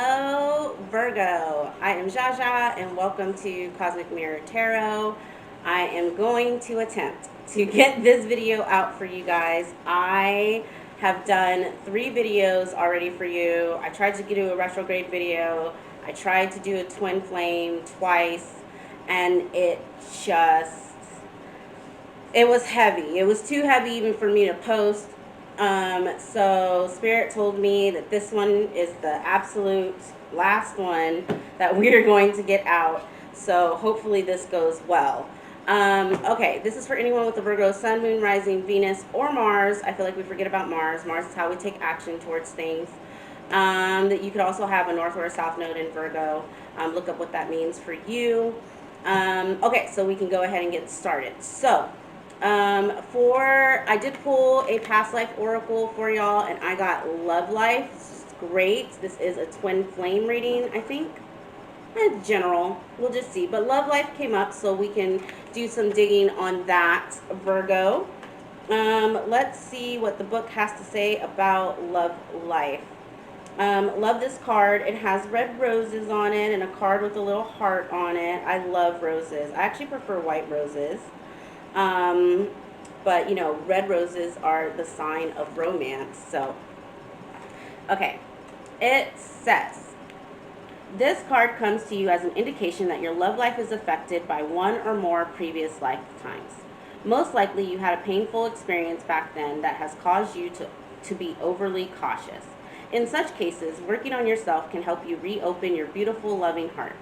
Hello, Virgo. I am JaJa, and welcome to Cosmic Mirror Tarot. I am going to attempt to get this video out for you guys. I have done 3 videos already for you. I tried to do a retrograde video. I tried to do a twin flame twice, and it was heavy. It was too heavy even for me to post. So Spirit told me that this one is the absolute last one that we are going to get out. So hopefully this goes well. Okay, this is for anyone with the Virgo Sun, Moon, Rising, Venus, or Mars. I feel like we forget about Mars. Mars is how we take action towards things. That you could also have a North or a South node in Virgo. Look up what that means for you. Okay, so we can go ahead and get started. So, I did pull a past life oracle for y'all, and I got love life. This is great. This is a twin flame reading, I think. In general, we'll just see. But love life came up, so we can do some digging on that, Virgo. Let's see what the book has to say about love life. Love this card. It has red roses on it and a card with a little heart on it. I love roses. I actually prefer white roses. But, you know, red roses are the sign of romance. So, okay. It says, this card comes to you as an indication that your love life is affected by one or more previous lifetimes. Most likely you had a painful experience back then that has caused you to be overly cautious. In such cases, working on yourself can help you reopen your beautiful, loving heart.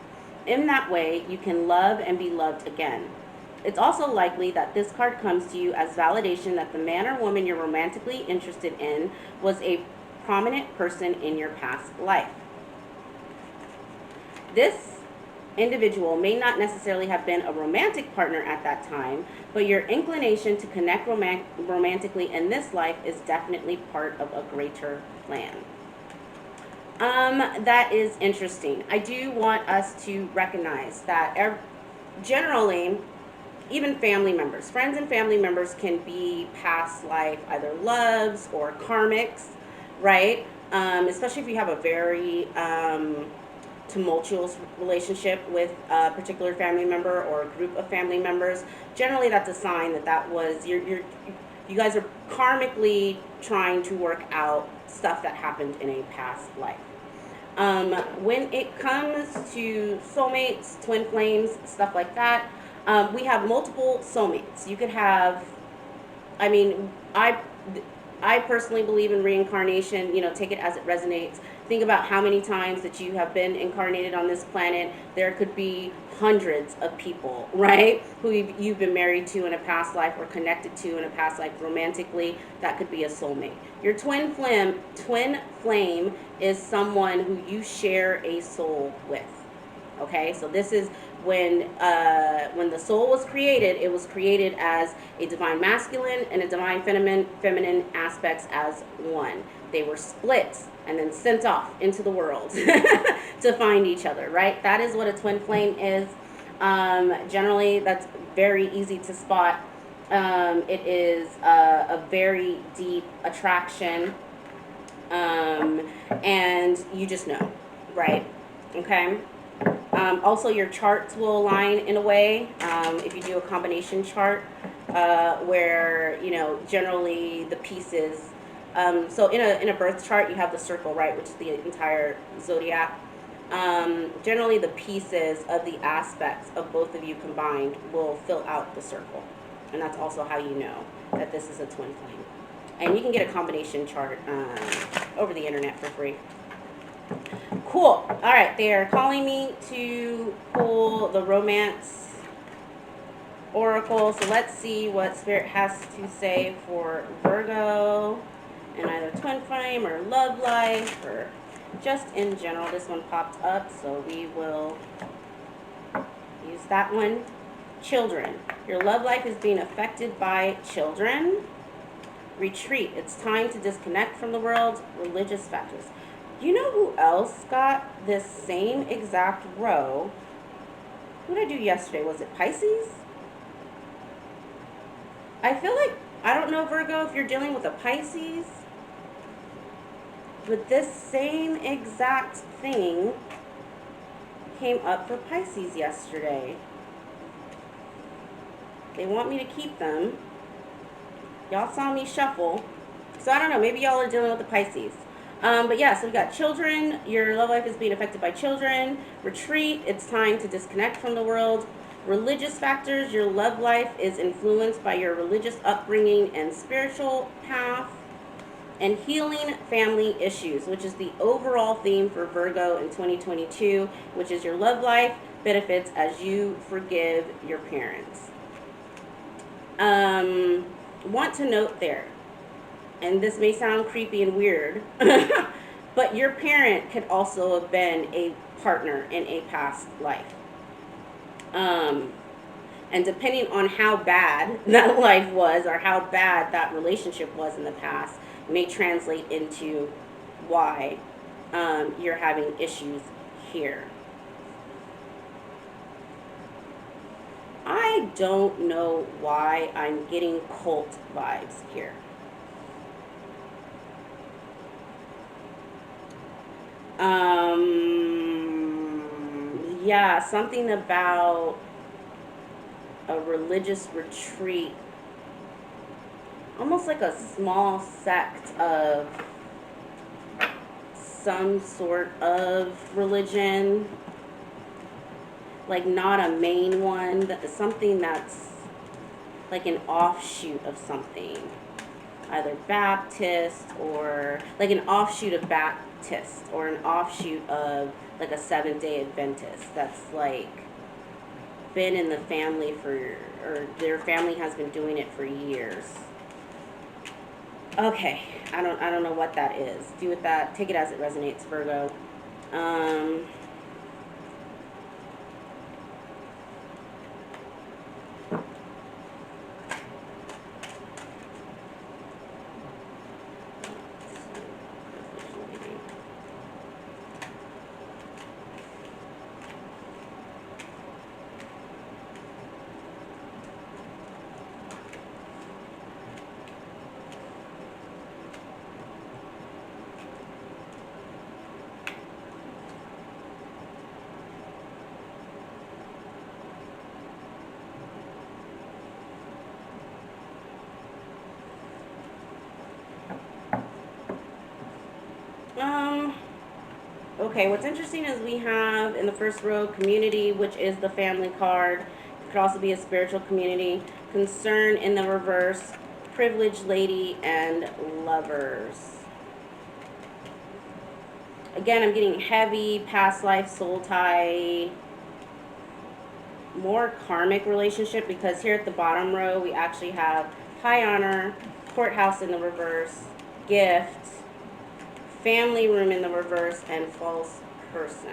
In that way, you can love and be loved again. It's also likely that this card comes to you as validation that the man or woman you're romantically interested in was a prominent person in your past life. This individual may not necessarily have been a romantic partner at that time, but your inclination to connect romantically in this life is definitely part of a greater plan. That is interesting. I do want us to recognize that generally, even family members, friends and family members can be past life either loves or karmics, right? Especially if you have a very tumultuous relationship with a particular family member or a group of family members. Generally, that's a sign that was you guys are karmically trying to work out stuff that happened in a past life. When it comes to soulmates, twin flames, stuff like that, we have multiple soulmates. You could have, I mean, I personally believe in reincarnation. You know, take it as it resonates. Think about how many times that you have been incarnated on this planet. There could be hundreds of people, right, who you've been married to in a past life or connected to in a past life romantically. That could be a soulmate. Your twin flame is someone who you share a soul with. Okay, so this is when the soul was created, it was created as a divine masculine and a divine feminine aspects as one. They were split and then sent off into the world to find each other, right? That is what a twin flame is. Generally, that's very easy to spot. It is a very deep attraction, and you just know, right? Okay. Also, your charts will align in a way. If you do a combination chart, where, you know, generally the pieces. So in a birth chart, you have the circle, right, which is the entire zodiac. Generally, the pieces of the aspects of both of you combined will fill out the circle, and that's also how you know that this is a twin flame. And you can get a combination chart over the internet for free. Cool. All right, they are calling me to pull the romance oracle. So let's see what Spirit has to say for Virgo and either twin flame or love life or just in general. This one popped up, so we will use that one. Children. Your love life is being affected by children. Retreat. It's time to disconnect from the world. Religious factors. You know who else got this same exact row? What did I do yesterday? Was it Pisces? I feel like, I don't know, Virgo, if you're dealing with a Pisces. But this same exact thing came up for Pisces yesterday. They want me to keep them. Y'all saw me shuffle. So I don't know, maybe y'all are dealing with the Pisces. But yeah, so we got children. Your love life is being affected by children. Retreat, it's time to disconnect from the world. Religious factors, your love life is influenced by your religious upbringing and spiritual path. And healing family issues, which is the overall theme for Virgo in 2022, which is your love life benefits as you forgive your parents. Want to note there, and this may sound creepy and weird, but your parent could also have been a partner in a past life. And depending on how bad that life was or how bad that relationship was in the past, may translate into why you're having issues here. I don't know why I'm getting cult vibes here. Yeah, something about a religious retreat, almost like a small sect of some sort of religion, like not a main one, something that's like an offshoot of something, either Baptist or like an offshoot of Baptist or an offshoot of like a Seventh-day Adventist that's like been in the family for, or their family has been doing it for years. Okay, I don't know what that is. Do with that, take it as it resonates, Virgo. Okay, what's interesting is we have in the first row community, which is the family card. It could also be a spiritual community. Concern in the reverse, privileged lady, and lovers. Again, I'm getting heavy, past life, soul tie, more karmic relationship, because here at the bottom row we actually have high honor, courthouse in the reverse, gift, family room in the reverse, and false person.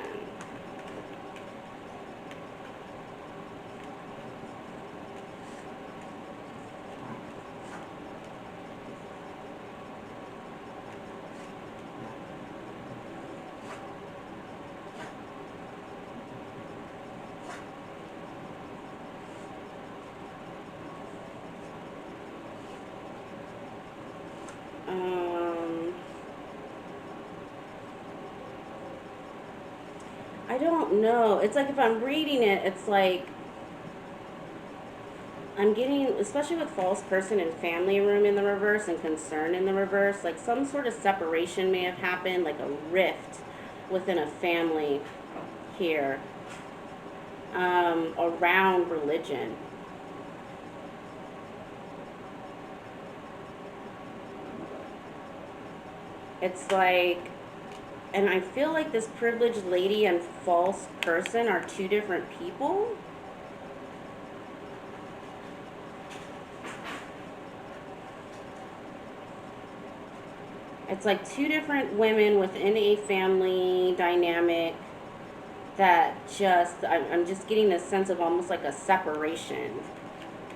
I don't know. It's like if I'm reading it, it's like I'm getting, especially with false person and family room in the reverse and concern in the reverse, like some sort of separation may have happened, like a rift within a family here around religion. It's like, and I feel like this privileged lady and false person are two different people. It's like two different women within a family dynamic that just, I'm just getting this sense of almost like a separation,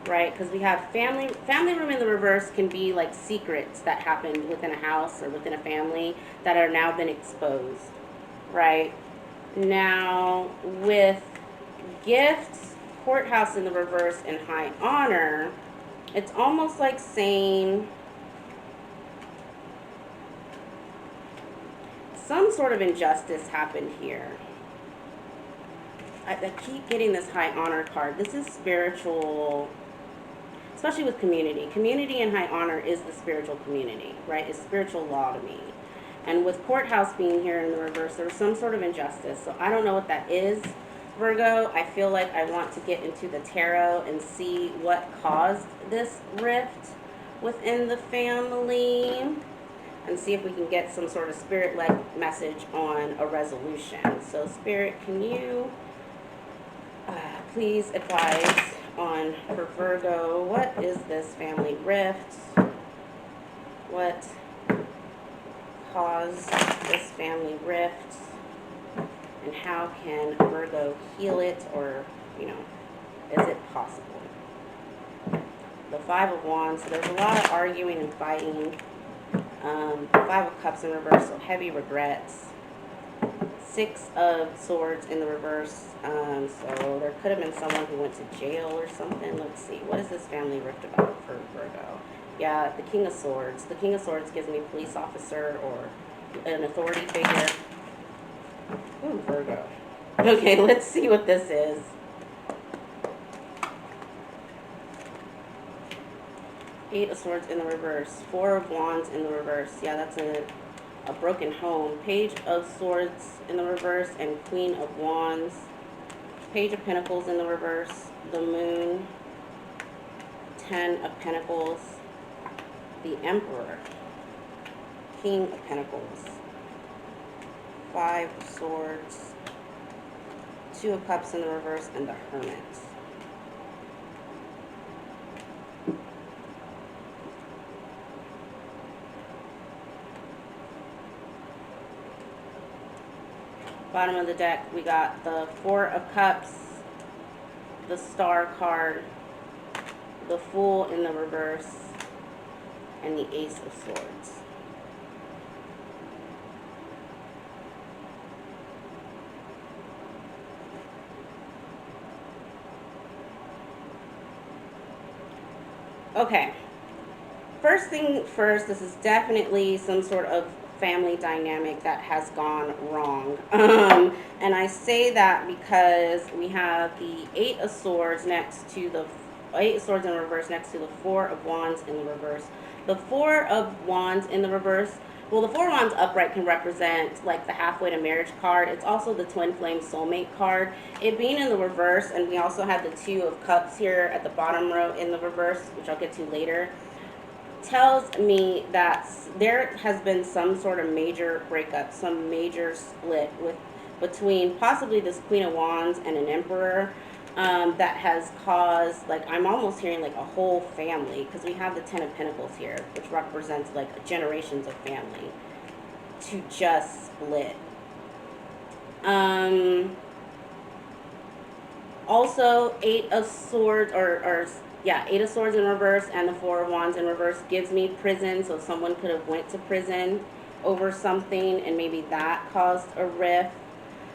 right? Because we have family room in the reverse can be like secrets that happened within a house or within a family that are now been exposed, right? Now with gifts, courthouse in the reverse, and high honor, it's almost like saying some sort of injustice happened here. I keep getting this high honor card. This is spiritual, especially with community. Community and high honor is the spiritual community, right? It's spiritual law to me. And with courthouse being here in the reverse, there's some sort of injustice. So I don't know what that is, Virgo. I feel like I want to get into the tarot and see what caused this rift within the family, and see if we can get some sort of spirit-led message on a resolution. So Spirit, can you please advise on, for Virgo, what is this family rift? What caused this family rift? And how can Virgo heal it, or, you know, is it possible? The Five of Wands, so there's a lot of arguing and fighting. Five of Cups in reverse, so heavy regrets. Six of Swords in the reverse, so there could have been someone who went to jail or something. Let's see, what is this family rift about for Virgo? Yeah, the King of Swords. The King of Swords gives me police officer or an authority figure. Ooh, Virgo. Okay, let's see what this is. Eight of Swords in the reverse. Four of Wands in the reverse. Yeah, that's a broken home. Page of Swords in the reverse and Queen of Wands. Page of Pentacles in the reverse. The Moon. 10 of Pentacles. The Emperor. King of Pentacles. Five of Swords. Two of Cups in the reverse and the Hermit. Bottom of the deck, we got the Four of Cups, the Star card, the Fool in the reverse, and the Ace of Swords. Okay, first thing first, this is definitely some sort of family dynamic that has gone wrong. And I say that because we have the Eight of Swords next to the Eight of Swords in reverse next to the Four of Wands in the reverse. The Four of Wands in the reverse, well, the Four of Wands upright can represent like the halfway to marriage card. It's also the Twin Flame soulmate card. It being in the reverse, and we also have the Two of Cups here at the bottom row in the reverse, which I'll get to later, tells me that there has been some sort of major breakup, some major split between possibly this Queen of Wands and an Emperor, that has caused, like, I'm almost hearing like a whole family, because we have the Ten of Pentacles here, which represents like generations of family, to just split. Also, Eight of Swords, Eight of Swords in reverse and the Four of Wands in reverse gives me prison. So someone could have went to prison over something, and maybe that caused a rift.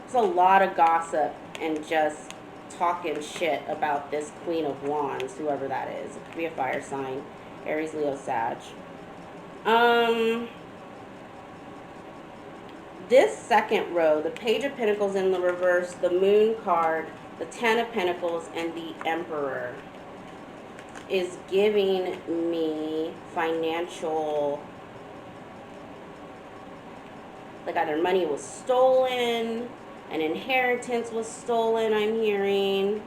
There's a lot of gossip and just talking shit about this Queen of Wands, whoever that is. It could be a fire sign, Aries, Leo, Sag. This second row, the Page of Pentacles in the reverse, the Moon card, the Ten of Pentacles, and the Emperor, is giving me financial, like either money was stolen, an inheritance was stolen, I'm hearing.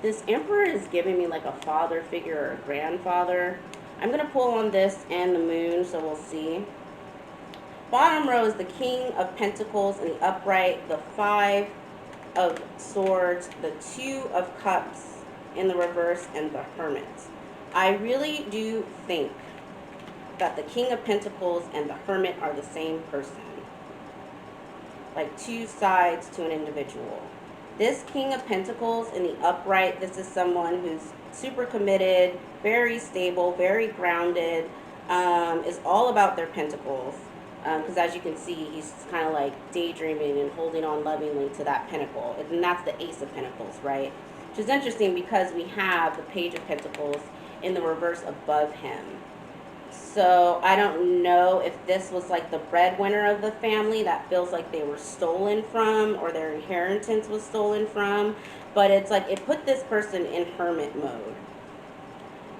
This Emperor is giving me like a father figure or a grandfather. I'm going to pull on this and the Moon, so we'll see. Bottom row is the King of Pentacles in the upright, the Five of Swords, the Two of Cups in the reverse, and the Hermit. I really do think that the King of Pentacles and the Hermit are the same person. Like two sides to an individual. This King of Pentacles in the upright, this is someone who's super committed, very stable, very grounded, is all about their pentacles. Because as you can see, he's kind of like daydreaming and holding on lovingly to that pentacle. And that's the Ace of Pentacles, right? Which is interesting because we have the Page of Pentacles in the reverse above him. So I don't know if this was like the breadwinner of the family that feels like they were stolen from, or their inheritance was stolen from. But it's like it put this person in hermit mode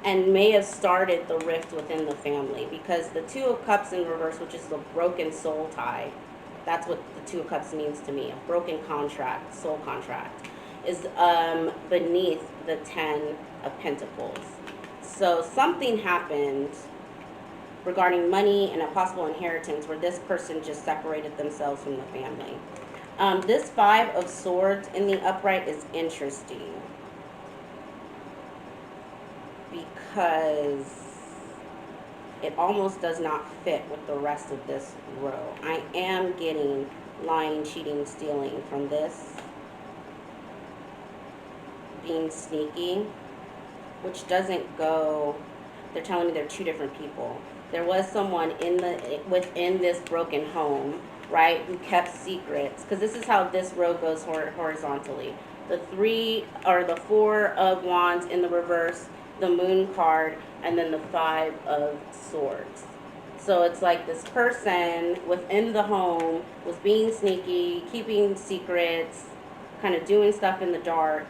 and may have started the rift within the family, because the Two of Cups in reverse, which is the broken soul tie, that's what the Two of Cups means to me, a broken contract, soul contract, is beneath the Ten of Pentacles. So something happened regarding money and a possible inheritance where this person just separated themselves from the family. This Five of Swords in the upright is interesting because it almost does not fit with the rest of this row. I am getting lying, cheating, stealing from this. Being sneaky, which doesn't go, they're telling me they're two different people. There was someone within this broken home, right, who kept secrets, because this is how this row goes horizontally. The Four of Wands in the reverse, the Moon card, and then the Five of Swords. So it's like this person within the home was being sneaky, keeping secrets, kind of doing stuff in the dark,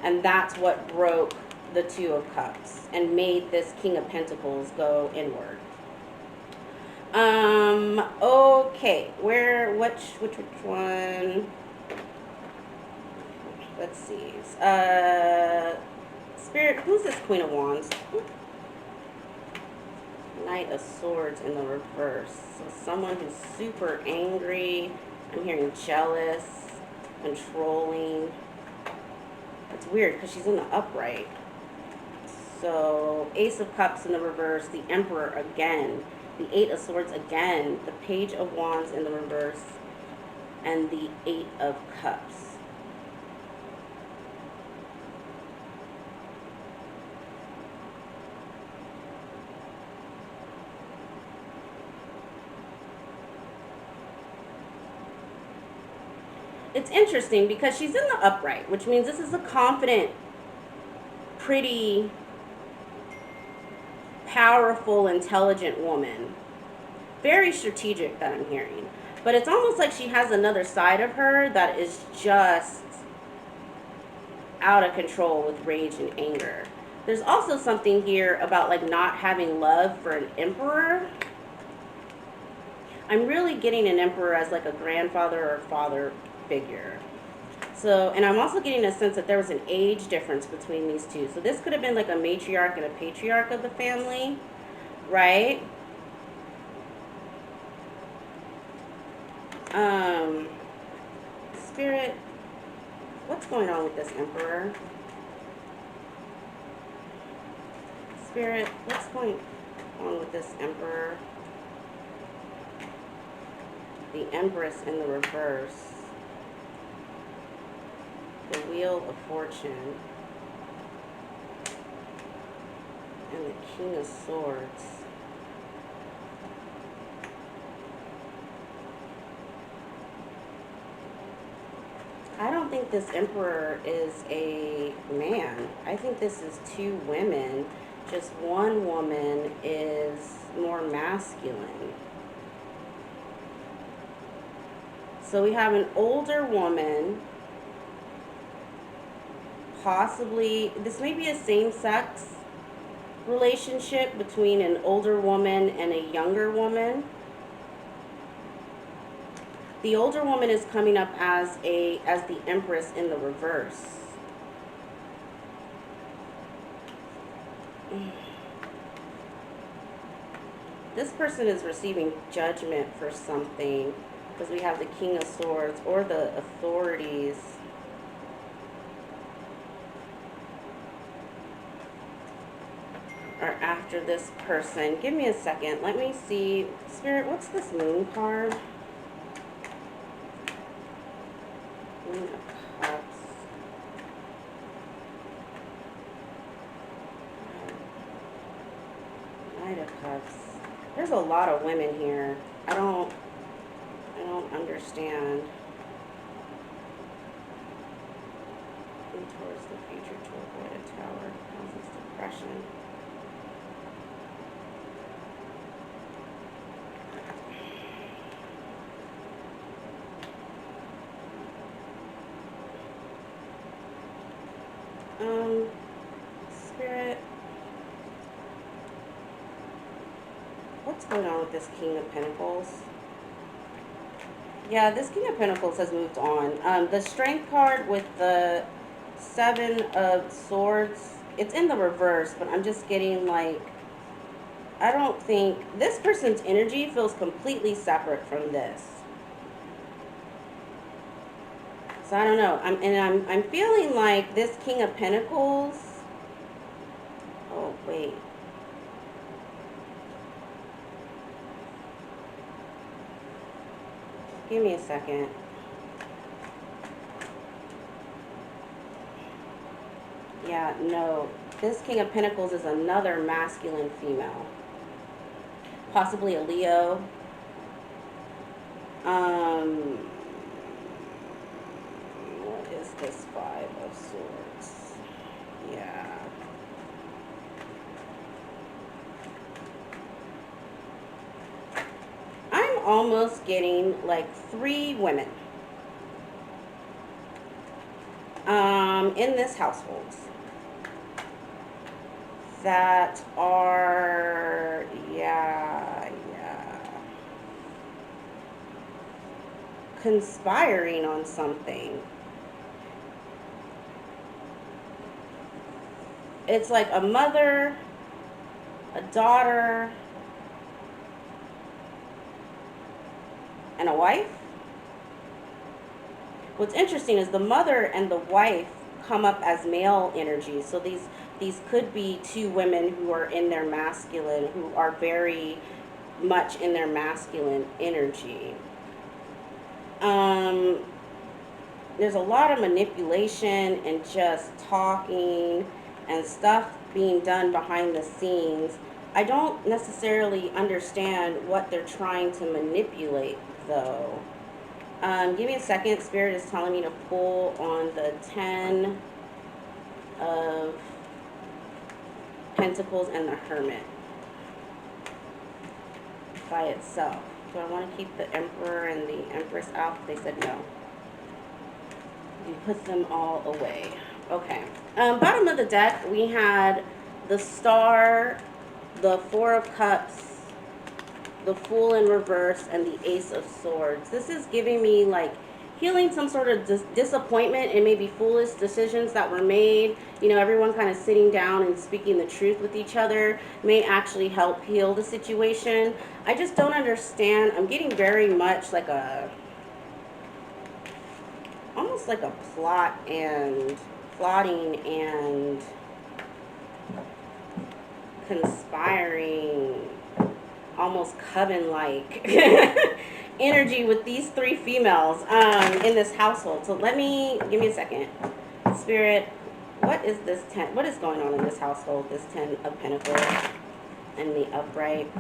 and that's what broke the Two of Cups and made this King of Pentacles go inward. Okay, which one? Let's see. Spirit, who's this Queen of Wands? Knight of Swords in the reverse. So someone who's super angry. I'm hearing jealous, controlling. It's weird because she's in the upright. So Ace of Cups in the reverse, the Emperor again, the Eight of Swords again, the Page of Wands in the reverse, and the Eight of Cups. It's interesting because she's in the upright, which means this is a confident, pretty, powerful, intelligent woman. Very strategic that I'm hearing. But it's almost like she has another side of her that is just out of control with rage and anger. There's also something here about like not having love for an emperor. I'm really getting an emperor as like a grandfather or father figure. So, and I'm also getting a sense that there was an age difference between these two. So this could have been like a matriarch and a patriarch of the family, right? Spirit, what's going on with this emperor? Spirit, what's going on with this emperor? The Empress in the reverse. The Wheel of Fortune. And the King of Swords. I don't think this emperor is a man. I think this is two women. Just one woman is more masculine. So we have an older woman, possibly, this may be a same-sex relationship between an older woman and a younger woman. The older woman is coming up as the Empress in the reverse. This person is receiving judgment for something, because we have the King of Swords, or the authorities. Are after this person. Give me a second. Let me see. Spirit, what's this Moon card? Moon of Cups. Knight of Cups. There's a lot of women here. I don't understand. Towards the future to avoid a tower causes depression. Spirit, what's going on with this King of Pentacles? Yeah, this King of Pentacles has moved on. The Strength card with the Seven of Swords, it's in the reverse, but I'm just getting like, I don't think this person's energy feels completely separate from this. So I don't know. I'm feeling like this King of Pentacles. Oh wait. Give me a second. Yeah, no. This King of Pentacles is another masculine female. Possibly a Leo. What is this Five of Swords? Yeah. I'm almost getting like 3 women in this household that are, yeah, conspiring on something. It's like a mother, a daughter, and a wife. What's interesting is the mother and the wife come up as male energy. So these could be 2 women who are in their masculine, who are very much in their masculine energy. There's a lot of manipulation and just talking and stuff being done behind the scenes. I don't necessarily understand what they're trying to manipulate, though. Give me a second. Spirit is telling me to pull on the 10 of Pentacles and the Hermit by itself. Do I want to keep the Emperor and the Empress out? They said no. You put them all away. Okay. Bottom of the deck, we had the Star, the 4 of Cups, the Fool in reverse, and the Ace of Swords. This is giving me like healing some sort of disappointment and maybe foolish decisions that were made. You know, everyone kind of sitting down and speaking the truth with each other may actually help heal the situation. I just don't understand. I'm getting very much like a, almost like a plotting and conspiring, almost coven-like energy with these 3 females in this household. So give me a second. Spirit, what is this 10? What is going on in this household? This 10 of Pentacles and the upright.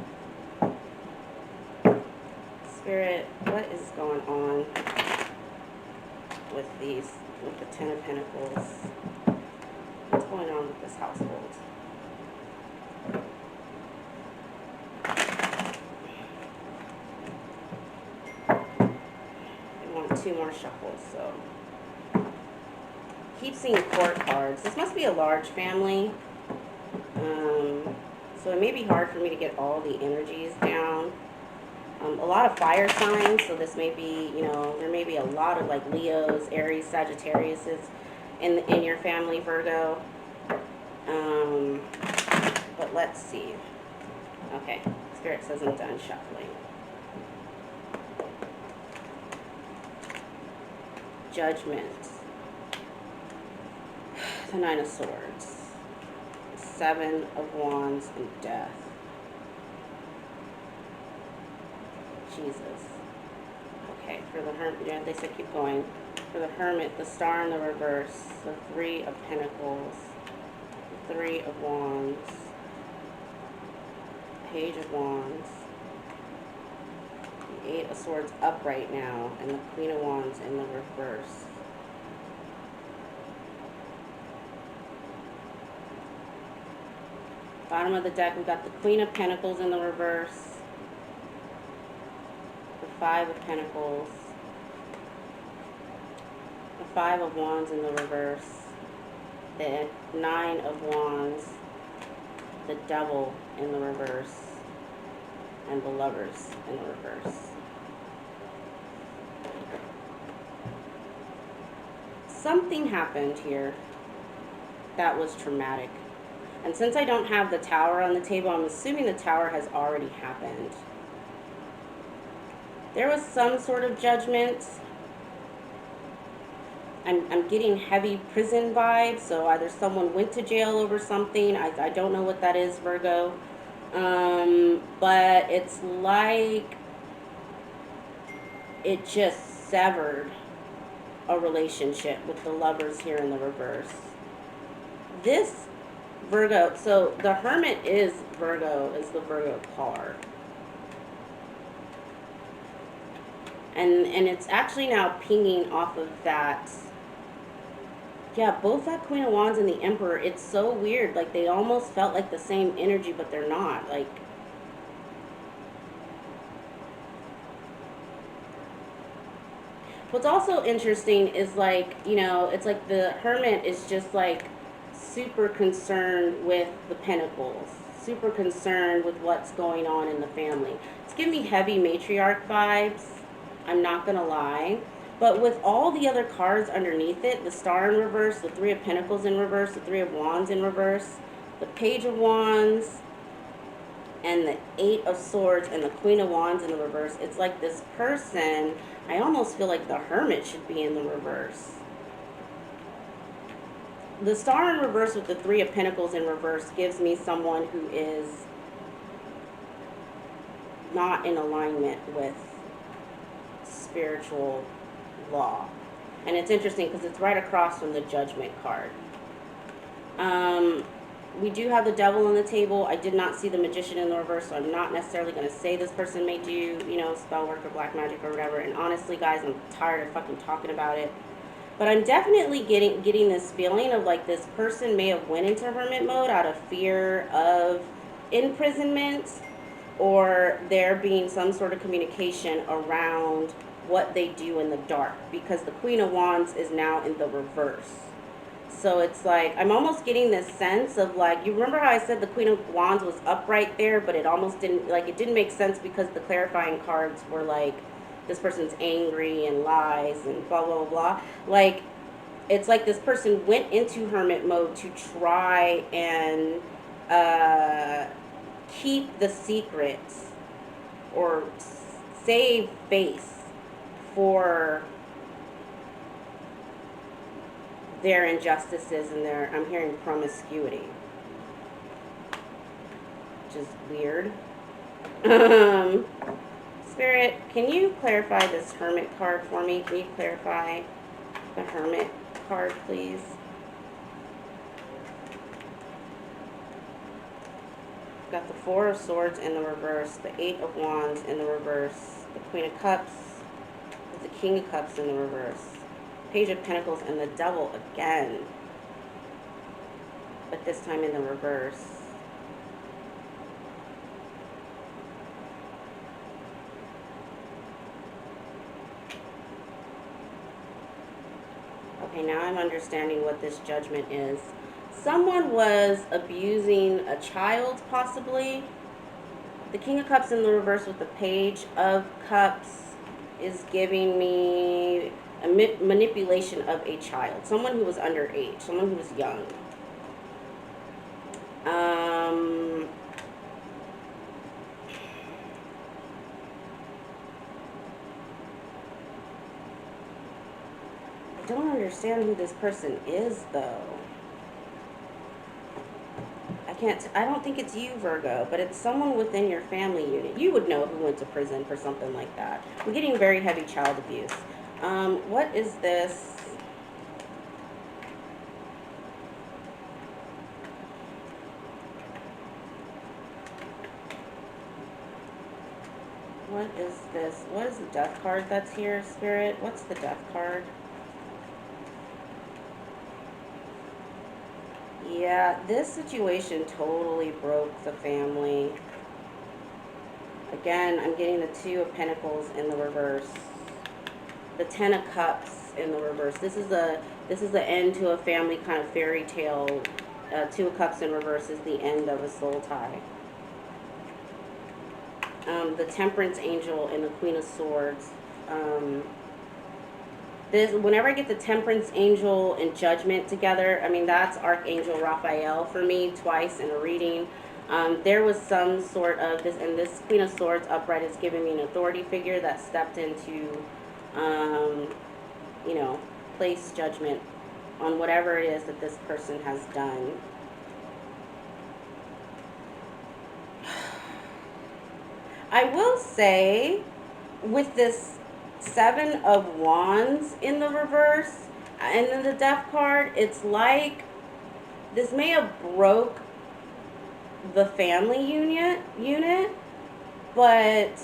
Spirit, what is going on with the 10 of Pentacles? What's going on with this household? I want 2 more shuffles, so keep seeing court cards. This must be a large family, so it may be hard for me to get all the energies down. A lot of fire signs, so this may be, you know, there may be a lot of like Leos, Aries, Sagittariuses in your family, Virgo. But let's see. Okay, Spirit says I'm done shuffling. Judgment. The 9 of Swords. 7 of Wands and Death. Jesus. Okay, for the Hermit, yeah, they said keep going. For the Hermit, the Star in the reverse, the 3 of Pentacles, the 3 of Wands, Page of Wands, the 8 of Swords upright now, and the Queen of Wands in the reverse. Bottom of the deck, we got the Queen of Pentacles in the reverse, the 5 of Pentacles, the 5 of Wands in the reverse, the Nine of Wands, the Devil in the reverse, and the Lovers in the reverse. Something happened here that was traumatic. And since I don't have the Tower on the table, I'm assuming the Tower has already happened. There was some sort of judgment. I'm getting heavy prison vibes, so either someone went to jail over something. I don't know what that is, Virgo. But it's like it just severed a relationship with the Lovers here in the reverse. This Virgo, so the Hermit is Virgo, is the Virgo card. And it's actually now pinging off of that. Yeah, both that Queen of Wands and the Emperor, it's so weird. Like, they almost felt like the same energy, but they're not. Like, what's also interesting is, like, you know, it's like the Hermit is just, like, super concerned with the Pentacles. Super concerned with what's going on in the family. It's giving me heavy matriarch vibes. I'm not going to lie. But with all the other cards underneath it, the Star in reverse, the Three of Pentacles in reverse, the Three of Wands in reverse, the Page of Wands, and the Eight of Swords, and the Queen of Wands in the reverse, it's like this person, I almost feel like the Hermit should be in the reverse. The Star in reverse with the Three of Pentacles in reverse gives me someone who is not in alignment with spiritual law. And it's interesting because it's right across from the Judgment card. We do have the Devil on the table. I did not see the Magician in the reverse, so I'm not necessarily going to say this person may do, you know, spell work or black magic or whatever. And honestly, guys, I'm tired of fucking talking about it. But I'm definitely getting this feeling of like this person may have went into hermit mode out of fear of imprisonment, or there being some sort of communication around what they do in the dark, because the Queen of Wands is now in the reverse. So it's like, I'm almost getting this sense of like, you remember how I said the Queen of Wands was upright there, but it almost didn't, like, it didn't make sense because the clarifying cards were like, this person's angry and lies and blah, blah, blah, blah. Like, it's like this person went into hermit mode to try and keep the secrets or save face for their injustices and their, I'm hearing promiscuity, which is weird. Spirit, can you clarify this Hermit card for me? Can you clarify the Hermit card, please? Got the Four of Swords in the reverse, the Eight of Wands in the reverse, the Queen of Cups, the King of Cups in the reverse, Page of Pentacles, and the Devil again, but this time in the reverse. Okay, now I'm understanding what this judgment is. Someone was abusing a child, possibly. The King of Cups in the reverse with the Page of Cups is giving me a manipulation of a child. Someone who was underage. Someone who was young. I don't understand who this person is, though. I don't think it's you, Virgo, but it's someone within your family unit. You would know who went to prison for something like that. I'm getting very heavy child abuse. What is this? What is this? What is the Death card that's here, Spirit? What's the Death card? Yeah, this situation totally broke the family. Again, I'm getting the Two of Pentacles in the reverse. The Ten of Cups in the reverse. This is the end to a family kind of fairy tale. Two of Cups in reverse is the end of a soul tie. The Temperance Angel and the Queen of Swords. Whenever I get the Temperance Angel and Judgment together, I mean, that's Archangel Raphael for me twice in a reading. There was some sort of this, and this Queen of Swords upright is giving me an authority figure that stepped into, you know, place judgment on whatever it is that this person has done. I will say, with this Seven of Wands in the reverse and then the Death card, it's like this may have broke the family unit, but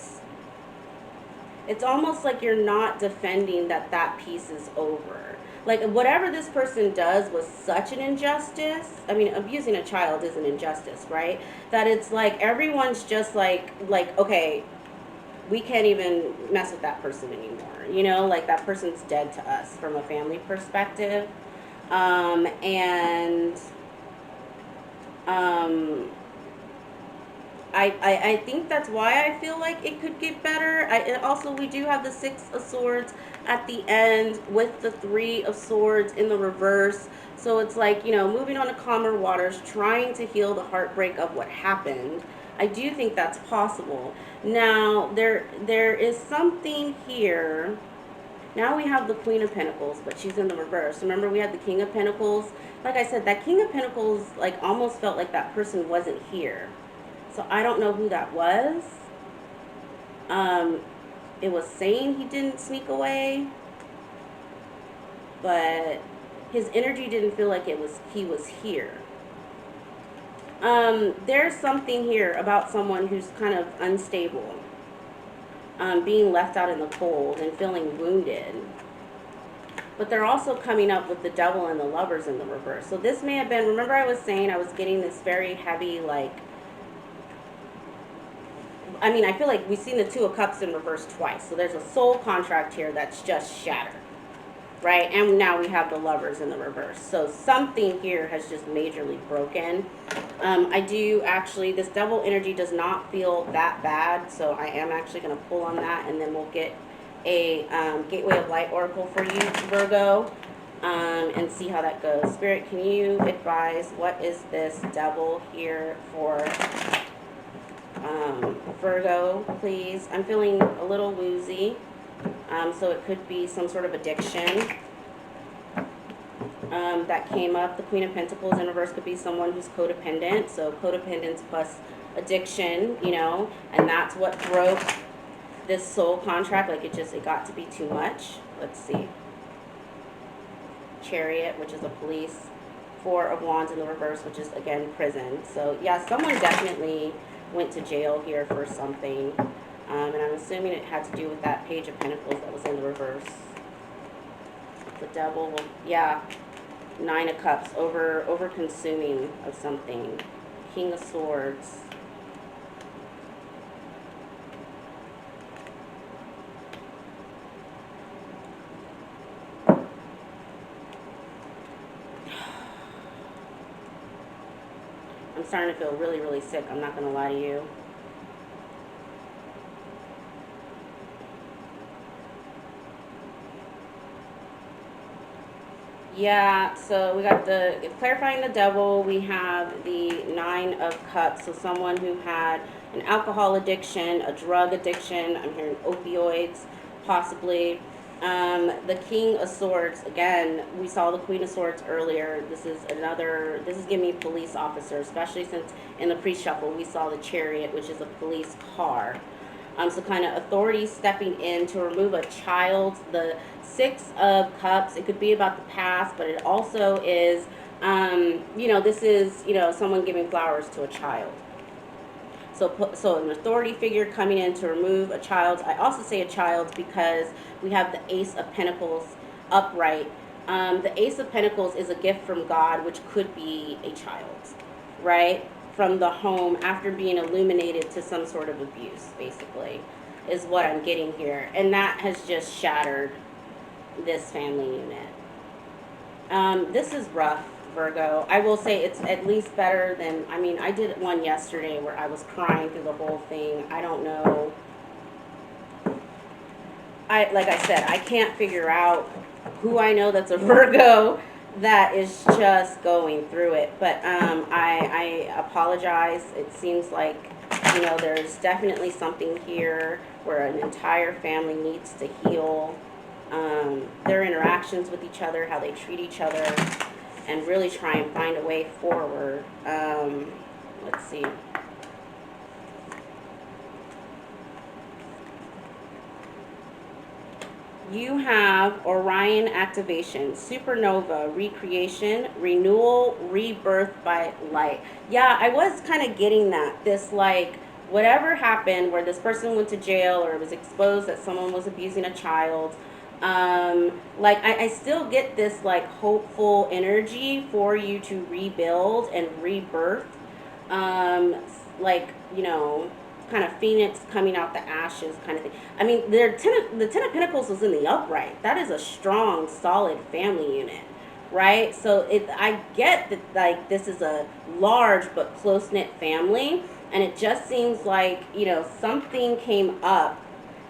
it's almost like you're not defending that piece is over. Like, whatever this person does was such an injustice. I mean, abusing a child is an injustice, right? That it's like everyone's just like okay, we can't even mess with that person anymore. You know, like that person's dead to us from a family perspective. I think that's why I feel like it could get better. Also, we do have the Six of Swords at the end with the Three of Swords in the reverse. So it's like, you know, moving on to calmer waters, trying to heal the heartbreak of what happened. I do think that's possible. Now, there is something here. Now we have the Queen of Pentacles, but she's in the reverse. Remember, we had the King of Pentacles. Like I said, that King of Pentacles, like, almost felt like that person wasn't here. So I don't know who that was. It was saying he didn't sneak away, but his energy didn't feel like he was here. There's something here about someone who's kind of unstable, being left out in the cold and feeling wounded. But they're also coming up with the Devil and the Lovers in the reverse. So this may have been, remember I was saying I was getting this very heavy, like, I mean, I feel like we've seen the Two of Cups in reverse twice. So there's a soul contract here that's just shattered, right? And now we have the Lovers in the reverse. So something here has just majorly broken. I do actually, this Devil energy does not feel that bad. So I am actually going to pull on that, and then we'll get a Gateway of Light Oracle for you, Virgo, and see how that goes. Spirit, can you advise what is this Devil here for Virgo, please? I'm feeling a little woozy, so it could be some sort of addiction that came up. The Queen of Pentacles in reverse could be someone who's codependent, so codependence plus addiction, you know, and that's what broke this soul contract. Like, it got to be too much. Let's see. Chariot, which is a police. Four of Wands in the reverse, which is, again, prison. So, yeah, someone definitely went to jail here for something, and I'm assuming it had to do with that Page of Pentacles that was in the reverse. The Devil, yeah, Nine of Cups, over consuming of something. King of Swords. I'm starting to feel really, really sick. I'm not going to lie to you. Yeah, so we got the clarifying the Devil. We have the Nine of Cups. So someone who had an alcohol addiction, a drug addiction. I'm hearing opioids, possibly. The King of Swords, again, we saw the Queen of Swords earlier. This is giving me police officer, especially since in the pre-shuffle we saw the Chariot, which is a police car. So kind of authority stepping in to remove a child. The Six of Cups, it could be about the past, but it also is, you know, this is, you know, someone giving flowers to a child. So an authority figure coming in to remove a child. I also say a child because we have the Ace of Pentacles upright. The Ace of Pentacles is a gift from God, which could be a child, right? From the home after being illuminated to some sort of abuse, basically, is what I'm getting here. And that has just shattered this family unit. This is rough, Virgo. I will say it's at least better than, I mean, I did one yesterday where I was crying through the whole thing. I don't know. Like I said, I can't figure out who I know that's a Virgo that is just going through it. But I apologize. It seems like, there's definitely something here where an entire family needs to heal. Their interactions with each other, how they treat each other, and really try and find a way forward. Let's see. You have Orion Activation, Supernova, Recreation, Renewal, Rebirth by Light. Yeah, I was kind of getting that. This, like, whatever happened where this person went to jail or it was exposed that someone was abusing a child, like, I still get this, like, hopeful energy for you to rebuild and rebirth. Like, kind of phoenix coming out the ashes kind of thing. I mean, the Ten of Pentacles was in the upright. That is a strong, solid family unit, right? So I get that, like, this is a large but close-knit family, and it just seems like, something came up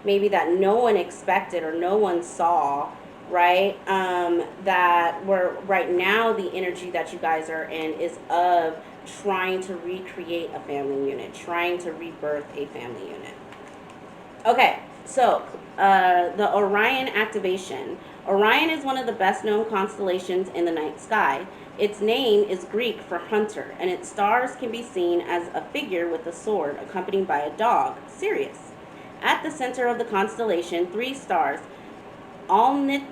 maybe that no one expected or no one saw, right? That where right now the energy that you guys are in is of trying to recreate a family unit, trying to rebirth a family unit. Okay, so the Orion Activation. Orion is one of the best known constellations in the night sky. Its name is Greek for hunter, and its stars can be seen as a figure with a sword accompanied by a dog, Sirius. At the center of the constellation, 3 stars, Alnitak,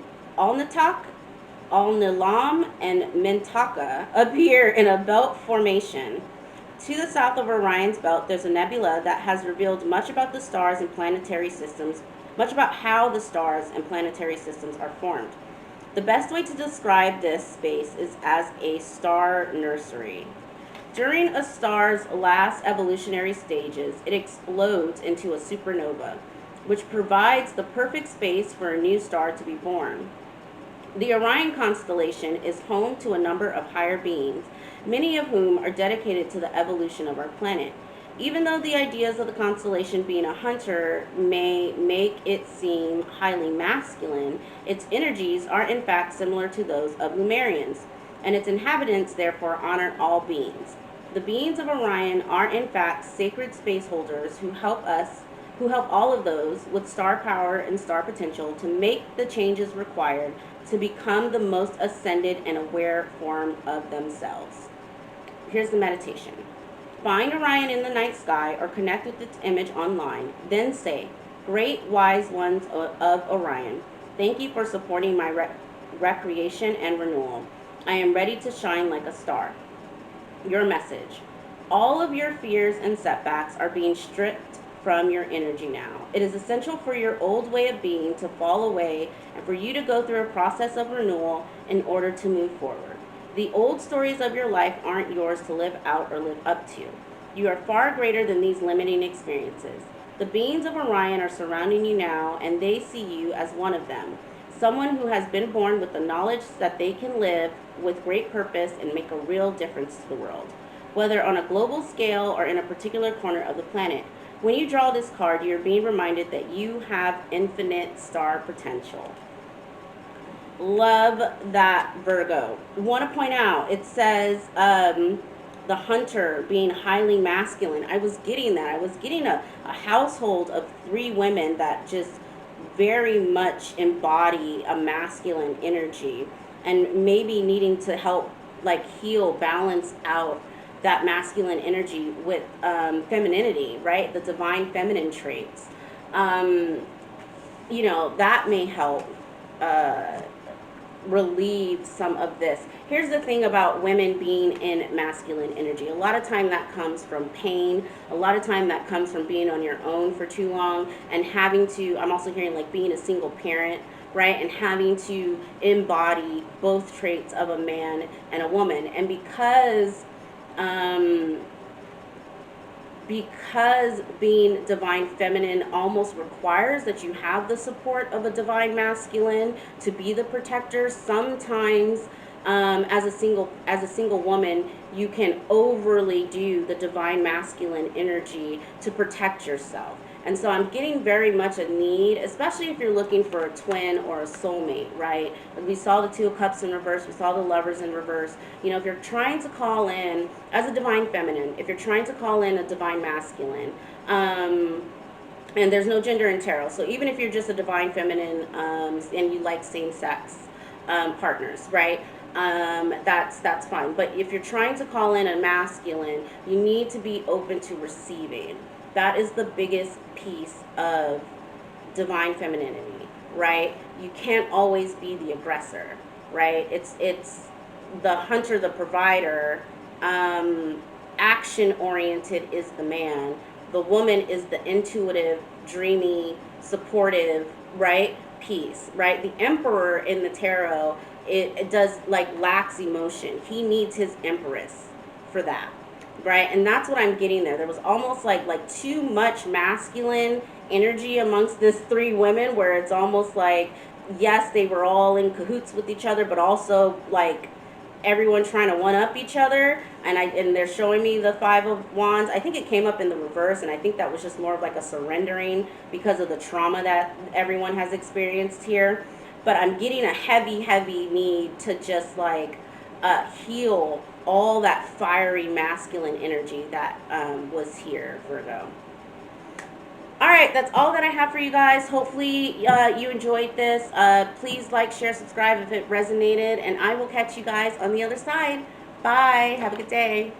Al-Nilam, and Mintaka, appear in a belt formation. To the south of Orion's belt, there's a nebula that has revealed much about the stars and planetary systems, much about how the stars and planetary systems are formed. The best way to describe this space is as a star nursery. During a star's last evolutionary stages, it explodes into a supernova, which provides the perfect space for a new star to be born. The Orion constellation is home to a number of higher beings, many of whom are dedicated to the evolution of our planet. Even though the ideas of the constellation being a hunter may make it seem highly masculine, its energies are in fact similar to those of Lemurians, and its inhabitants therefore honor all beings. The beings of Orion are in fact sacred space holders who help all of those with star power and star potential to make the changes required to become the most ascended and aware form of themselves. Here's the meditation. Find Orion in the night sky or connect with its image online. Then say, Great wise ones of Orion, thank you for supporting my recreation and renewal. I am ready to shine like a star. Your message. All of your fears and setbacks are being stripped from your energy now. It is essential for your old way of being to fall away and for you to go through a process of renewal in order to move forward. The old stories of your life aren't yours to live out or live up to. You are far greater than these limiting experiences. The beings of Orion are surrounding you now, and they see you as one of them, someone who has been born with the knowledge that they can live with great purpose and make a real difference to the world, whether on a global scale or in a particular corner of the planet. When you draw this card, you're being reminded that you have infinite star potential. Love that, Virgo. Want to point out, it says the hunter being highly masculine. I was getting that. I was getting a household of 3 women that just very much embody a masculine energy and maybe needing to help, like, heal, balance out that masculine energy with femininity, right? The divine feminine traits. That may help relieve some of this. Here's the thing about women being in masculine energy. A lot of time that comes from pain. A lot of time that comes from being on your own for too long and having to, I'm also hearing, like, being a single parent, right? And having to embody both traits of a man and a woman. And because because being divine feminine almost requires that you have the support of a divine masculine to be the protector, sometimes as a single woman, you can overly do the divine masculine energy to protect yourself. And so I'm getting very much a need, especially if you're looking for a twin or a soulmate, right? Like we saw the Two of Cups in reverse, we saw the Lovers in reverse. You know, if you're trying to call in, as a divine feminine, if you're trying to call in a divine masculine, and there's no gender in tarot, so even if you're just a divine feminine and you like same-sex partners, right? That's fine. But if you're trying to call in a masculine, you need to be open to receiving. That is the biggest piece of divine femininity, right? You can't always be the aggressor, right? It's the hunter, the provider. Action oriented is the man. The woman is the intuitive, dreamy, supportive, right? Piece, right? The emperor in the tarot, it does like lacks emotion. He needs his empress for that, right? And that's what I'm getting there. There was almost like too much masculine energy amongst this three women, where it's almost like, yes, they were all in cahoots with each other, but also like everyone trying to one up each other. And they're showing me the Five of Wands. I think it came up in the reverse, and I think that was just more of like a surrendering because of the trauma that everyone has experienced here. But I'm getting a heavy need to just like heal all that fiery masculine energy that was here, Virgo. All right, that's all that I have for you guys. Hopefully you enjoyed this. Please like, share, subscribe if it resonated, and I will catch you guys on the other side. Bye. Have a good day.